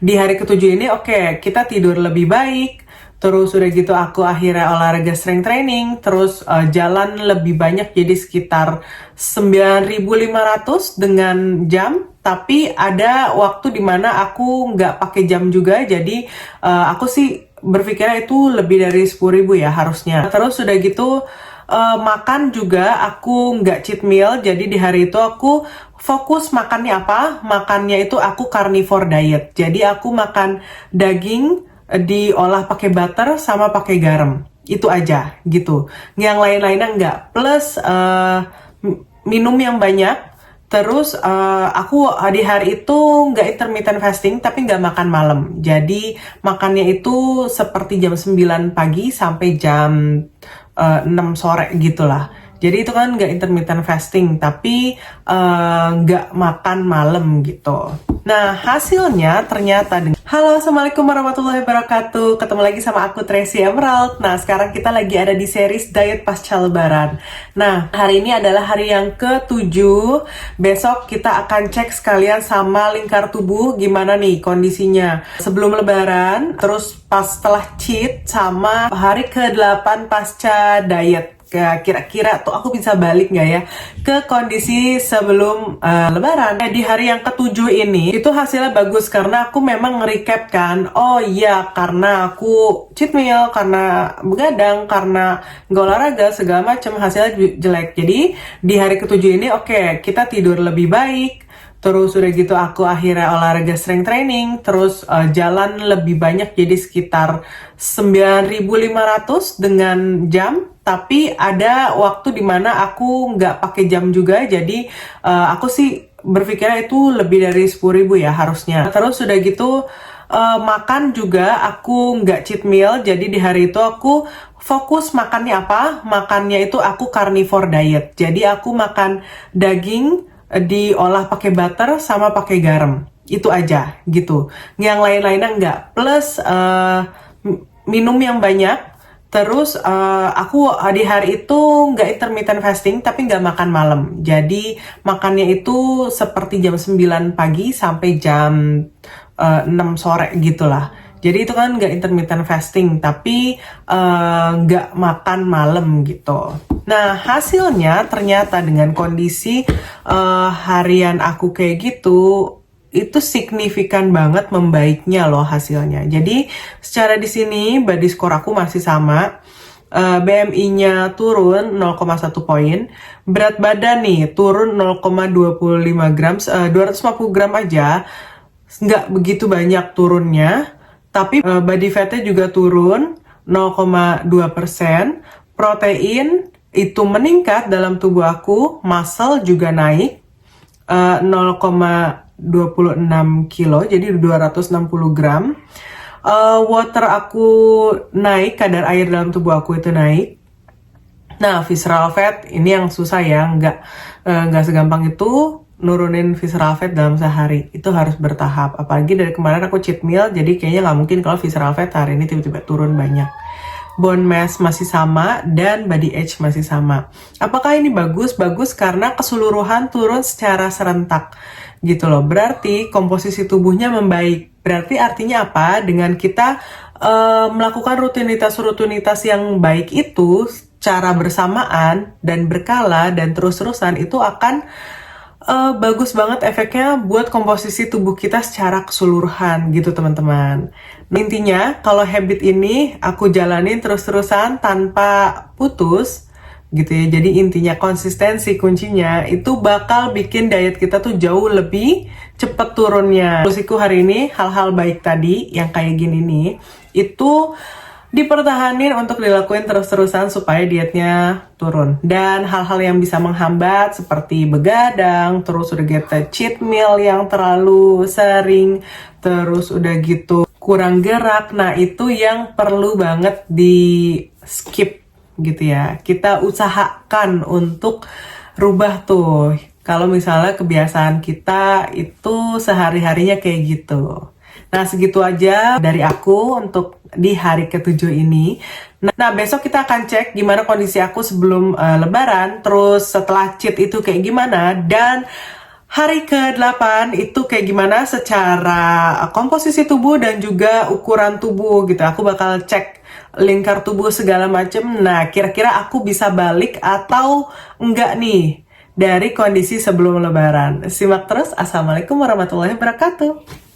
di hari ketujuh ini oke, kita tidur lebih baik. Terus udah gitu aku akhirnya olahraga strength training, terus jalan lebih banyak jadi sekitar 9.500 dengan jam. Tapi ada waktu dimana aku nggak pakai jam juga, jadi aku sih berpikirnya itu lebih dari 10.000 ya harusnya. Terus udah gitu makan juga aku nggak cheat meal, jadi di hari itu aku fokus makannya apa? Makannya itu aku carnivore diet. Jadi aku makan daging diolah pakai butter sama pakai garam. Itu aja gitu. Yang lain-lainnya enggak. Plus minum yang banyak. Terus aku di hari itu nggak intermittent fasting tapi nggak makan malam. Jadi makannya itu seperti jam 9 pagi sampai jam 6 sore gitulah. Jadi itu kan nggak intermittent fasting, tapi nggak makan malam gitu. Nah, hasilnya ternyata Halo, Assalamualaikum warahmatullahi wabarakatuh. Ketemu lagi sama aku, Tracy Emerald. Nah, sekarang kita lagi ada di series Diet Pasca Lebaran. Nah, hari ini adalah hari yang ke-7. Besok kita akan cek sekalian sama lingkar tubuh gimana nih kondisinya sebelum Lebaran, terus pas setelah cheat, sama hari ke-8 pasca diet. Kira-kira tuh aku bisa balik nggak ya ke kondisi sebelum Lebaran. Di hari yang ke-7 ini itu hasilnya bagus karena aku memang nge-recap kan. Oh iya, karena aku cheat meal, karena begadang, karena nggak olahraga segala macam, hasilnya jelek. Jadi di hari ke-7 ini oke, kita tidur lebih baik. Terus udah gitu aku akhirnya olahraga strength training, terus jalan lebih banyak jadi sekitar 9.500 dengan jam. Tapi ada waktu dimana aku nggak pakai jam juga, jadi aku sih berpikirnya itu lebih dari 10.000 ya harusnya. Terus udah gitu makan juga aku nggak cheat meal, jadi di hari itu aku fokus makannya apa? Makannya itu aku carnivore diet. Jadi aku makan daging diolah pakai butter sama pakai garam. Itu aja gitu. Yang lain-lainnya enggak. Plus minum yang banyak. Terus aku di hari itu nggak intermittent fasting tapi nggak makan malam. Jadi makannya itu seperti jam 9 pagi sampai jam 6 sore gitulah. Jadi itu kan nggak intermittent fasting tapi nggak makan malam gitu. Nah, hasilnya ternyata dengan kondisi harian aku kayak gitu, itu signifikan banget membaiknya loh hasilnya. Jadi secara di sini body score aku masih sama, BMI-nya turun 0,1 poin, berat badan nih turun 0,25 gram, 250 gram aja, nggak begitu banyak turunnya, tapi body fat-nya juga turun 0,2%, protein itu meningkat dalam tubuh aku, muscle juga naik 0,26 kilo, jadi 260 gram. Water aku naik, kadar air dalam tubuh aku itu naik. Nah, visceral fat ini yang susah ya, nggak segampang itu nurunin visceral fat dalam sehari. Itu harus bertahap. Apalagi dari kemarin aku cheat meal, jadi kayaknya nggak mungkin kalau visceral fat hari ini tiba-tiba turun banyak. Bone mass masih sama dan body age masih sama. Apakah ini bagus? Bagus karena keseluruhan turun secara serentak gitu loh. Berarti komposisi tubuhnya membaik. Berarti artinya apa? Dengan kita melakukan rutinitas yang baik itu secara bersamaan dan berkala dan terus-terusan, itu akan bagus banget efeknya buat komposisi tubuh kita secara keseluruhan gitu teman-teman. Intinya kalau habit ini aku jalanin terus-terusan tanpa putus gitu ya. Jadi intinya konsistensi kuncinya, itu bakal bikin diet kita tuh jauh lebih cepet turunnya. Solusiku hari ini hal-hal baik tadi yang kayak gini nih, itu dipertahanin untuk dilakuin terus-terusan supaya dietnya turun. Dan hal-hal yang bisa menghambat seperti begadang, terus udah gitu cheat meal yang terlalu sering, terus udah gitu kurang gerak, nah itu yang perlu banget di skip gitu ya. Kita usahakan untuk rubah tuh kalau misalnya kebiasaan kita itu sehari-harinya kayak gitu. Nah, segitu aja dari aku untuk di hari ke-7 ini. Nah, besok kita akan cek gimana kondisi aku sebelum Lebaran, terus setelah cheat itu kayak gimana, dan hari ke-8 itu kayak gimana secara komposisi tubuh dan juga ukuran tubuh gitu. Aku bakal cek lingkar tubuh segala macem. Nah, kira-kira aku bisa balik atau enggak nih dari kondisi sebelum lebaran. Simak terus. Assalamualaikum warahmatullahi wabarakatuh.